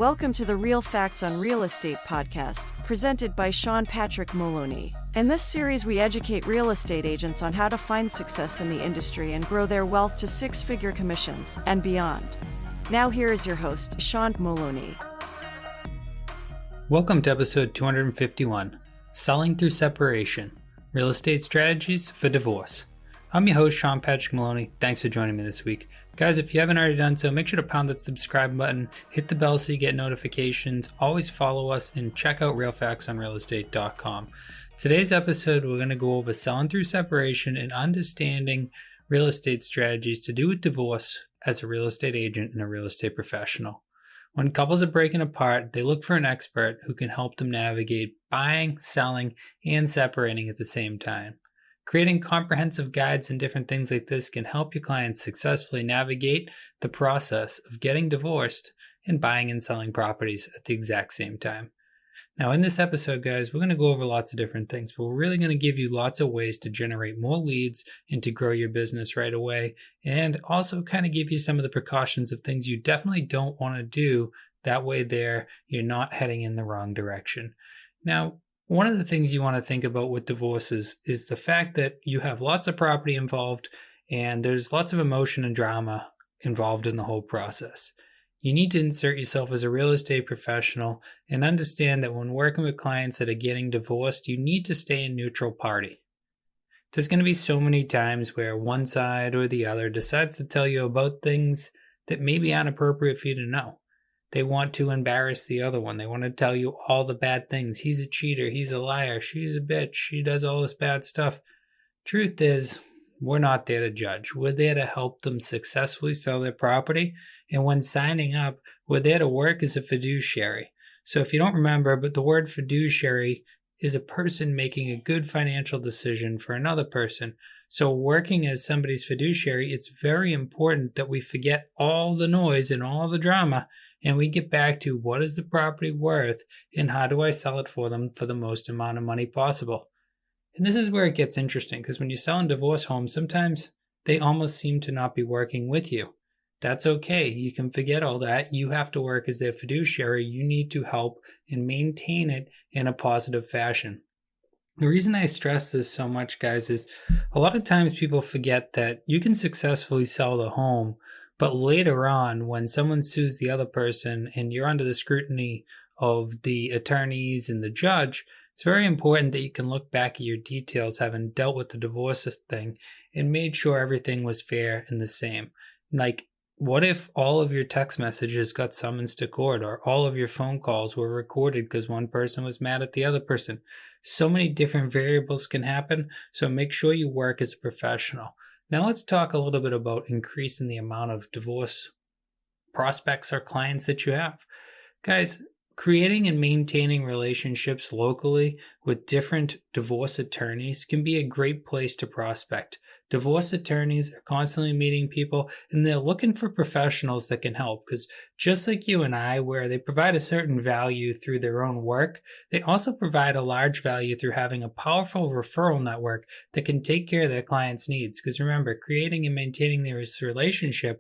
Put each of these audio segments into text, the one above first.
Welcome to the Real Facts on Real Estate podcast, presented by Sean Patrick Maloney. In this series, we educate real estate agents on how to find success in the industry and grow their wealth to six-figure commissions and beyond. Now here is your host, Sean Maloney. Welcome to episode 251, Selling Through Separation, Real Estate Strategies for Divorce. I'm your host, Sean Patrick Maloney. Thanks for joining me this week. Guys, if you haven't already done so, make sure to pound that subscribe button, hit the bell so you get notifications, always follow us, and check out realfactsonrealestate.com. Today's episode, we're going to go over selling through separation and understanding real estate strategies to do with divorce as a real estate agent and a real estate professional. When couples are breaking apart, they look for an expert who can help them navigate buying, selling, and separating at the same time. Creating comprehensive guides and different things like this can help your clients successfully navigate the process of getting divorced and buying and selling properties at the exact same time. Now, in this episode, guys, we're going to go over lots of different things, but we're really going to give you lots of ways to generate more leads and to grow your business right away, and also kind of give you some of the precautions of things you definitely don't want to do. That way you're not heading in the wrong direction. Now, one of the things you want to think about with divorces is the fact that you have lots of property involved and there's lots of emotion and drama involved in the whole process. You need to insert yourself as a real estate professional and understand that when working with clients that are getting divorced, you need to stay a neutral party. There's going to be so many times where one side or the other decides to tell you about things that maybe aren't appropriate for you to know. They want to embarrass the other one. They want to tell you all the bad things. He's a cheater. He's a liar. She's a bitch. She does all this bad stuff. Truth is, we're not there to judge. We're there to help them successfully sell their property. And when signing up, we're there to work as a fiduciary. So if you don't remember, but the word fiduciary is a person making a good financial decision for another person. So working as somebody's fiduciary, it's very important that we forget all the noise and all the drama and we get back to what is the property worth and how do I sell it for them for the most amount of money possible. And this is where it gets interesting because when you're selling divorce homes, sometimes they almost seem to not be working with you. That's okay. You can forget all that. You have to work as their fiduciary. You need to help and maintain it in a positive fashion. The reason I stress this so much, guys, is a lot of times people forget that you can successfully sell the home, but later on, when someone sues the other person and you're under the scrutiny of the attorneys and the judge, it's very important that you can look back at your details, having dealt with the divorce thing, and made sure everything was fair and the same. Like, what if all of your text messages got summons to court or all of your phone calls were recorded because one person was mad at the other person? So many different variables can happen, so make sure you work as a professional. Now let's talk a little bit about increasing the amount of divorce prospects or clients that you have. Guys, creating and maintaining relationships locally with different divorce attorneys can be a great place to prospect. Divorce attorneys are constantly meeting people and they're looking for professionals that can help because just like you and I, where they provide a certain value through their own work, they also provide a large value through having a powerful referral network that can take care of their clients' needs. Because remember, creating and maintaining this relationship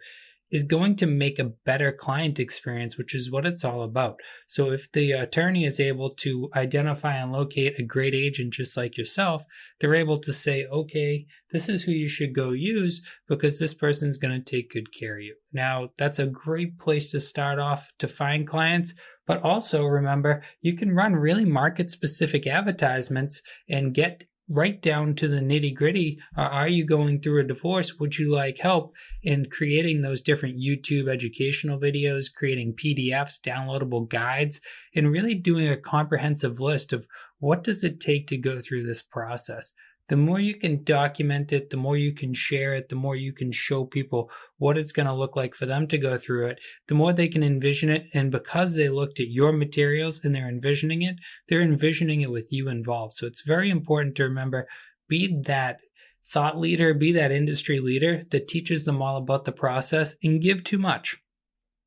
is going to make a better client experience, which is what it's all about. So if the attorney is able to identify and locate a great agent just like yourself, they're able to say, okay, this is who you should go use because this person's going to take good care of you. Now, that's a great place to start off to find clients, but also remember, you can run really market-specific advertisements and get right down to the nitty-gritty. Are you going through a divorce? Would you like help in creating those different YouTube educational videos, creating PDFs, downloadable guides, and really doing a comprehensive list of what does it take to go through this process? The more you can document it, the more you can share it, the more you can show people what it's going to look like for them to go through it, the more they can envision it. And because they looked at your materials and they're envisioning it with you involved. So it's very important to remember, be that thought leader, be that industry leader that teaches them all about the process and give too much.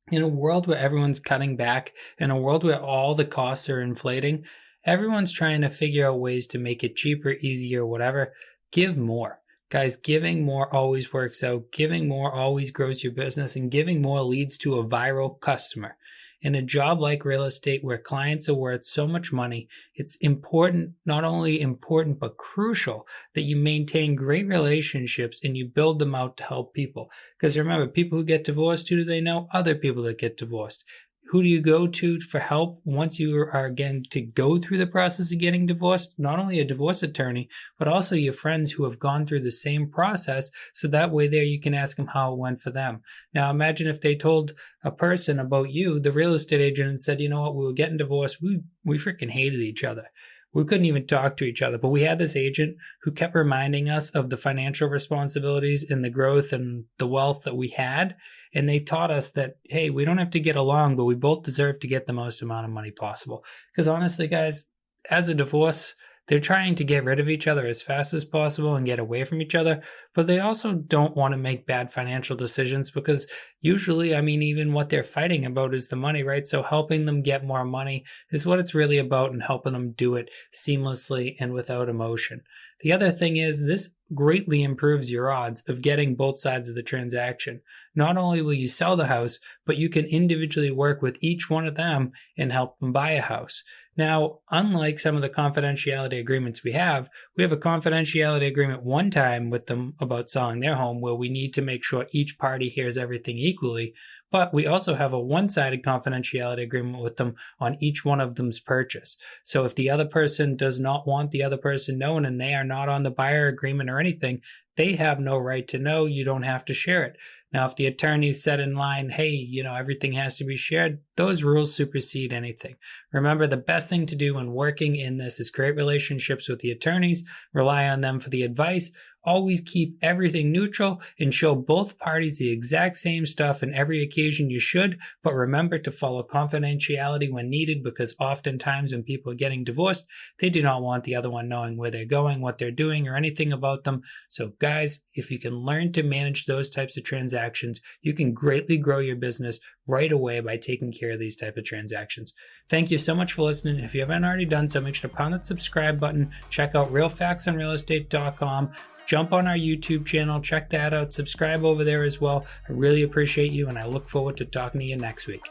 In a world where everyone's cutting back, in a world where all the costs are inflating, everyone's trying to figure out ways to make it cheaper, easier, whatever. Give more. Guys, giving more always works out. Giving more always grows your business, and giving more leads to a viral customer. In a job like real estate where clients are worth so much money, it's important, not only important, but crucial that you maintain great relationships and you build them out to help people. Because remember, people who get divorced, who do they know? Other people that get divorced. Who do you go to for help once you are again to go through the process of getting divorced? Not only a divorce attorney, but also your friends who have gone through the same process. So that way there you can ask them how it went for them. Now imagine if they told a person about you, the real estate agent, and said, you know what, we were getting divorced. We freaking hated each other. We couldn't even talk to each other, but we had this agent who kept reminding us of the financial responsibilities and the growth and the wealth that we had. And they taught us that, hey, we don't have to get along, but we both deserve to get the most amount of money possible. Because honestly, guys, as a divorce, they're trying to get rid of each other as fast as possible and get away from each other, but they also don't want to make bad financial decisions because usually, I mean, even what they're fighting about is the money, right? So helping them get more money is what it's really about and helping them do it seamlessly and without emotion. The other thing is this greatly improves your odds of getting both sides of the transaction. Not only will you sell the house, but you can individually work with each one of them and help them buy a house. Now, unlike some of the confidentiality agreements we have a confidentiality agreement one time with them about selling their home where we need to make sure each party hears everything equally, but we also have a one-sided confidentiality agreement with them on each one of them's purchase. So if the other person does not want the other person known and they are not on the buyer agreement or anything, they have no right to know. You don't have to share it. Now, if the attorneys set in line, hey, everything has to be shared, those rules supersede anything. Remember, the best thing to do when working in this is create relationships with the attorneys, rely on them for the advice, always keep everything neutral and show both parties the exact same stuff in every occasion you should, but remember to follow confidentiality when needed because oftentimes when people are getting divorced, they do not want the other one knowing where they're going, what they're doing, or anything about them. So guys, if you can learn to manage those types of transactions, you can greatly grow your business right away by taking care of these type of transactions. Thank you so much for listening. If you haven't already done so, make sure to pound that subscribe button. Check out realfactsonrealestate.com. Jump on our YouTube channel, check that out, subscribe over there as well. I really appreciate you, and I look forward to talking to you next week.